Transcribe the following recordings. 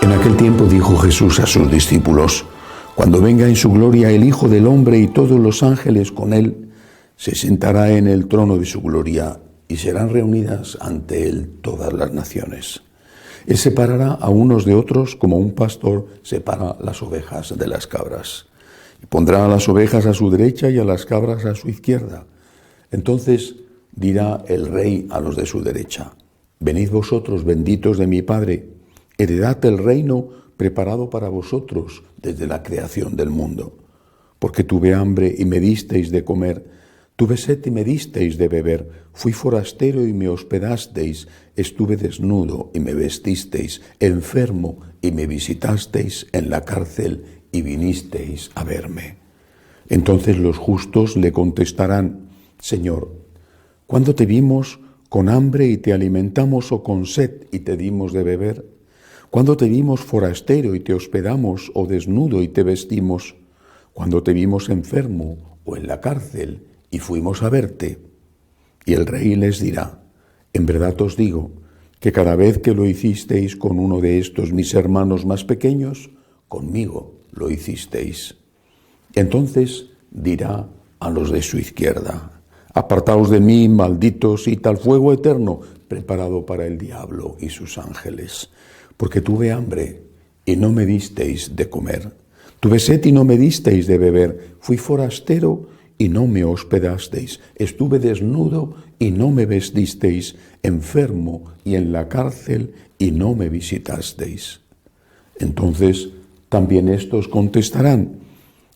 En aquel tiempo dijo Jesús a sus discípulos: cuando venga en su gloria el Hijo del Hombre y todos los ángeles con él, se sentará en el trono de su gloria y serán reunidas ante él todas las naciones. Él separará a unos de otros como un pastor separa las ovejas de las cabras. Y pondrá a las ovejas a su derecha y a las cabras a su izquierda. Entonces dirá el Rey a los de su derecha: venid vosotros, benditos de mi Padre, heredad el reino preparado para vosotros desde la creación del mundo. Porque tuve hambre y me disteis de comer, tuve sed y me disteis de beber, fui forastero y me hospedasteis, estuve desnudo y me vestisteis, enfermo y me visitasteis, en la cárcel y vinisteis a verme. Entonces los justos le contestarán: Señor, ¿cuándo te vimos con hambre y te alimentamos, o con sed y te dimos de beber? ¿Cuándo te vimos forastero y te hospedamos, o desnudo y te vestimos? ¿Cuándo te vimos enfermo o en la cárcel y fuimos a verte? Y el Rey les dirá: en verdad os digo que cada vez que lo hicisteis con uno de estos mis hermanos más pequeños, conmigo lo hicisteis. Entonces dirá a los de su izquierda: apartaos de mí, malditos, y al fuego eterno preparado para el diablo y sus ángeles. Porque tuve hambre y no me disteis de comer, tuve sed y no me disteis de beber, fui forastero y no me hospedasteis, estuve desnudo y no me vestisteis, enfermo y en la cárcel y no me visitasteis. Entonces también estos contestarán: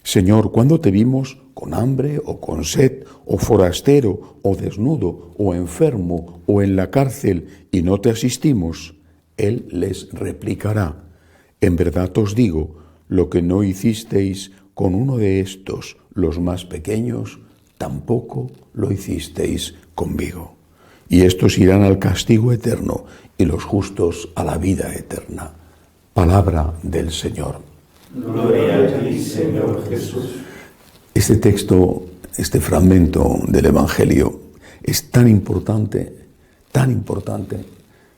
Señor, ¿cuándo te vimos con hambre o con sed, o forastero o desnudo, o enfermo o en la cárcel y no te asistimos? Él les replicará: en verdad os digo, lo que no hicisteis con uno de estos, los más pequeños, tampoco lo hicisteis conmigo. Y estos irán al castigo eterno, y los justos a la vida eterna. Palabra del Señor. Gloria a ti, Señor Jesús. Este texto, este fragmento del Evangelio es tan importante,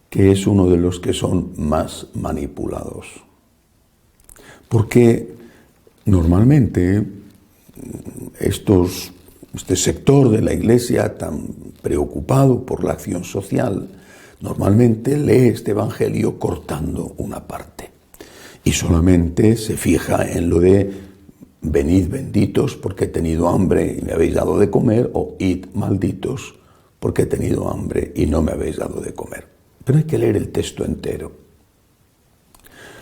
que es uno de los que son más manipulados. Porque normalmente este sector de la Iglesia tan preocupado por la acción social, normalmente lee este Evangelio cortando una parte. Y solamente se fija en lo de: venid benditos porque he tenido hambre y me habéis dado de comer, o id malditos porque he tenido hambre y no me habéis dado de comer. Pero hay que leer el texto entero.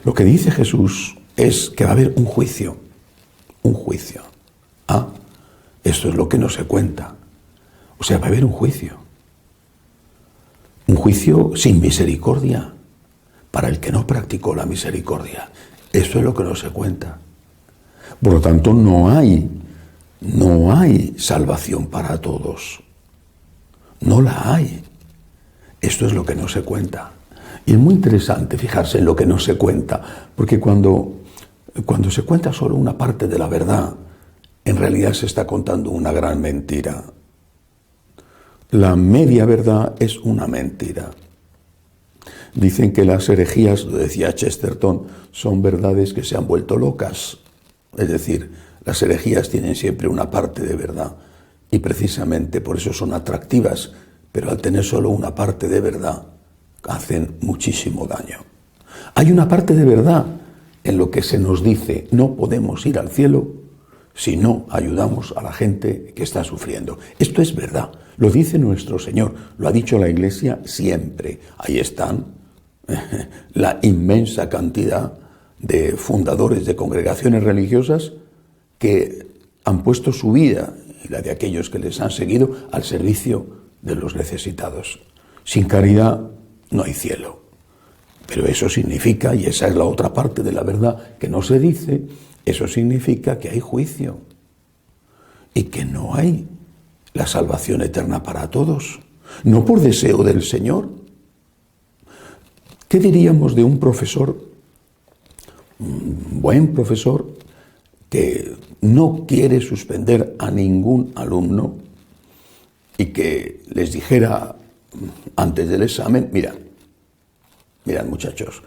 Lo que dice Jesús es que va a haber un juicio. Un juicio. Esto es lo que no se cuenta. O sea, va a haber un juicio. Un juicio sin misericordia para el que no practicó la misericordia. Eso es lo que no se cuenta. Por lo tanto, no hay salvación para todos. No la hay. Esto es lo que no se cuenta. Y es muy interesante fijarse en lo que no se cuenta, porque cuando se cuenta solo una parte de la verdad, en realidad se está contando una gran mentira. La media verdad es una mentira. Dicen que las herejías, lo decía Chesterton, son verdades que se han vuelto locas. Es decir, las herejías tienen siempre una parte de verdad y precisamente por eso son atractivas, pero al tener solo una parte de verdad, hacen muchísimo daño. Hay una parte de verdad en lo que se nos dice: no podemos ir al cielo si no ayudamos a la gente que está sufriendo. Esto es verdad, lo dice nuestro Señor, lo ha dicho la Iglesia siempre. Ahí están la inmensa cantidad de fundadores de congregaciones religiosas que han puesto su vida y la de aquellos que les han seguido al servicio de los necesitados. Sin caridad no hay cielo. Pero eso significa, y esa es la otra parte de la verdad que no se dice, eso significa que hay juicio y que no hay la salvación eterna para todos, no por deseo del Señor. ¿Qué diríamos de un profesor, un buen profesor, que no quiere suspender a ningún alumno y que les dijera antes del examen: mirad muchachos,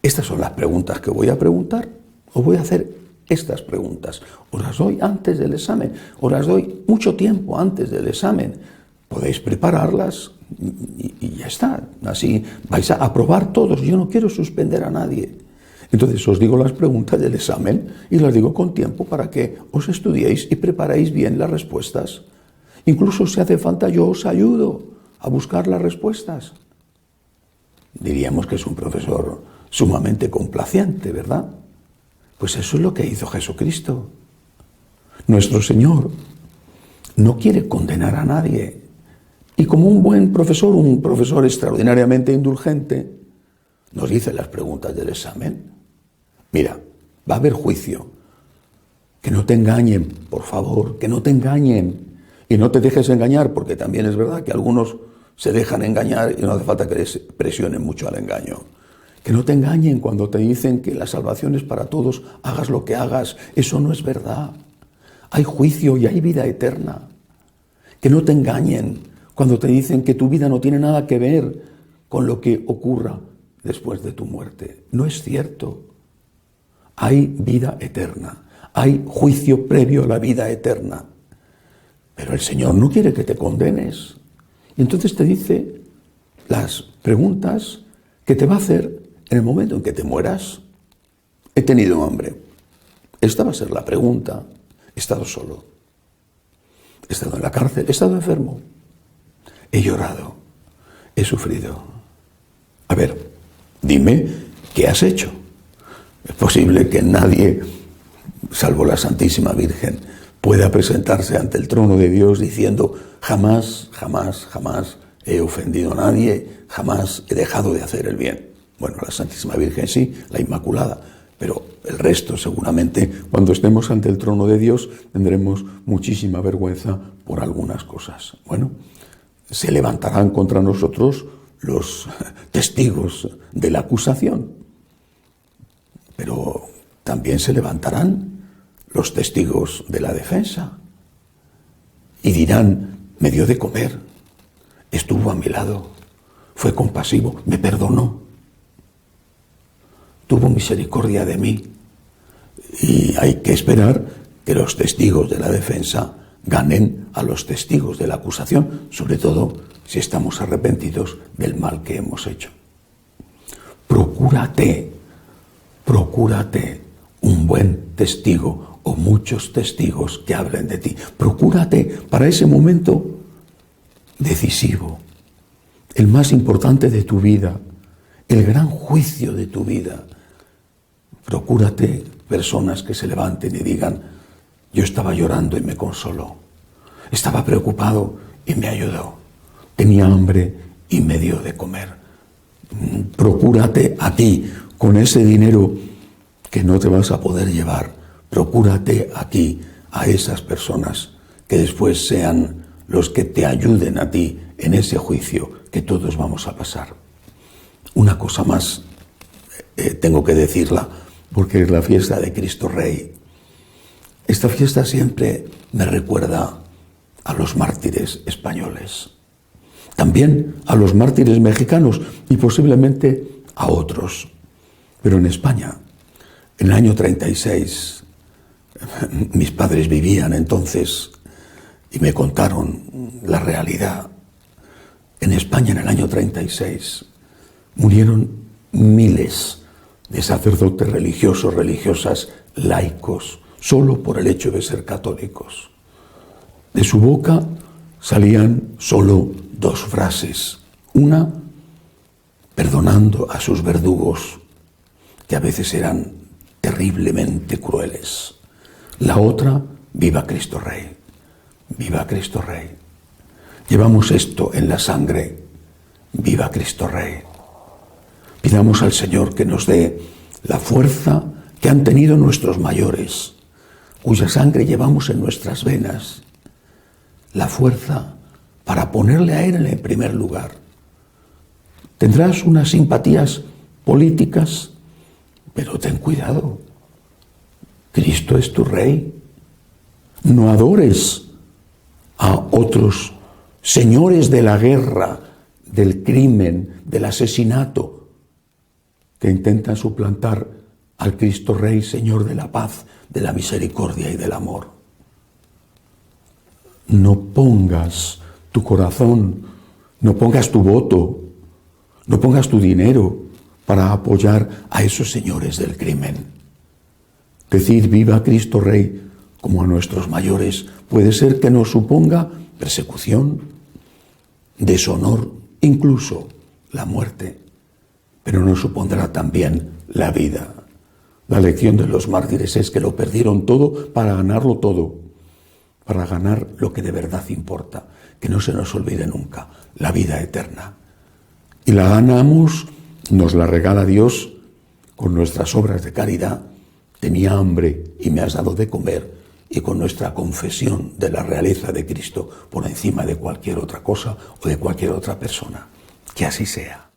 Estas son las preguntas que voy a preguntar. Os voy a hacer estas preguntas. Os las doy antes del examen. Os las doy mucho tiempo antes del examen. Podéis prepararlas y ya está. Así vais a aprobar todos. Yo no quiero suspender a nadie. Entonces os digo las preguntas del examen y las digo con tiempo para que os estudiéis y preparéis bien las respuestas. Incluso si hace falta yo os ayudo a buscar las respuestas. Diríamos que es un profesor sumamente complaciente, ¿verdad? Pues eso es lo que hizo Jesucristo. Nuestro Señor no quiere condenar a nadie. Y como un buen profesor, un profesor extraordinariamente indulgente, nos dice las preguntas del examen. Mira, va a haber juicio. Que no te engañen, por favor, que no te engañen. Y no te dejes engañar, porque también es verdad que algunos se dejan engañar y no hace falta que les presionen mucho al engaño. Que no te engañen cuando te dicen que la salvación es para todos, hagas lo que hagas. Eso no es verdad. Hay juicio y hay vida eterna. Que no te engañen cuando te dicen que tu vida no tiene nada que ver con lo que ocurra después de tu muerte. No es cierto. Hay vida eterna. Hay juicio previo a la vida eterna. Pero el Señor no quiere que te condenes. Y entonces te dice las preguntas que te va a hacer en el momento en que te mueras. He tenido hambre. Esta va a ser la pregunta. He estado solo. He estado en la cárcel. He estado enfermo. He llorado. He sufrido. A ver, dime, ¿qué has hecho? Es posible que nadie, salvo la Santísima Virgen, pueda presentarse ante el trono de Dios diciendo jamás, jamás, jamás he ofendido a nadie, jamás he dejado de hacer el bien. Bueno, la Santísima Virgen sí, la Inmaculada, pero el resto seguramente cuando estemos ante el trono de Dios tendremos muchísima vergüenza por algunas cosas. Bueno, se levantarán contra nosotros los testigos de la acusación, pero también se levantarán los testigos de la defensa y dirán, me dio de comer, estuvo a mi lado, fue compasivo, me perdonó, tuvo misericordia de mí. Y hay que esperar que los testigos de la defensa ganen a los testigos de la acusación, sobre todo si estamos arrepentidos del mal que hemos hecho. Procúrate un buen testigo o muchos testigos que hablen de ti. Procúrate para ese momento decisivo, el más importante de tu vida, el gran juicio de tu vida. Procúrate personas que se levanten y digan, yo estaba llorando y me consoló, estaba preocupado y me ayudó, tenía hambre y me dio de comer. Procúrate a ti, con ese dinero que no te vas a poder llevar, procúrate aquí a esas personas que después sean los que te ayuden a ti en ese juicio que todos vamos a pasar. Una cosa más, tengo que decirla, porque es la fiesta de Cristo Rey. Esta fiesta siempre me recuerda a los mártires españoles, también a los mártires mexicanos y posiblemente a otros. Pero en España, en el año 36, mis padres vivían entonces y me contaron la realidad. En España, en el año 36, murieron miles de sacerdotes religiosos, religiosas, laicos, solo por el hecho de ser católicos. De su boca salían solo dos frases. Una, perdonando a sus verdugos, que a veces eran terriblemente crueles. La otra, viva Cristo Rey, viva Cristo Rey. Llevamos esto en la sangre, viva Cristo Rey. Pidamos al Señor que nos dé la fuerza que han tenido nuestros mayores, cuya sangre llevamos en nuestras venas, la fuerza para ponerle a Él en el primer lugar. Tendrás unas simpatías políticas, pero ten cuidado. Cristo es tu Rey. No adores a otros señores de la guerra, del crimen, del asesinato. que intentan suplantar al Cristo Rey, Señor de la paz, de la misericordia y del amor. No pongas tu corazón, no pongas tu voto, no pongas tu dinero para apoyar a esos señores del crimen. Decir viva Cristo Rey como a nuestros mayores puede ser que nos suponga persecución, deshonor, incluso la muerte, pero nos supondrá también la vida. La lección de los mártires es que lo perdieron todo para ganarlo todo, para ganar lo que de verdad importa, que no se nos olvide nunca, la vida eterna. Y la ganamos, nos la regala Dios con nuestras obras de caridad. Tenía hambre y me has dado de comer, y con nuestra confesión de la realeza de Cristo por encima de cualquier otra cosa o de cualquier otra persona. Que así sea.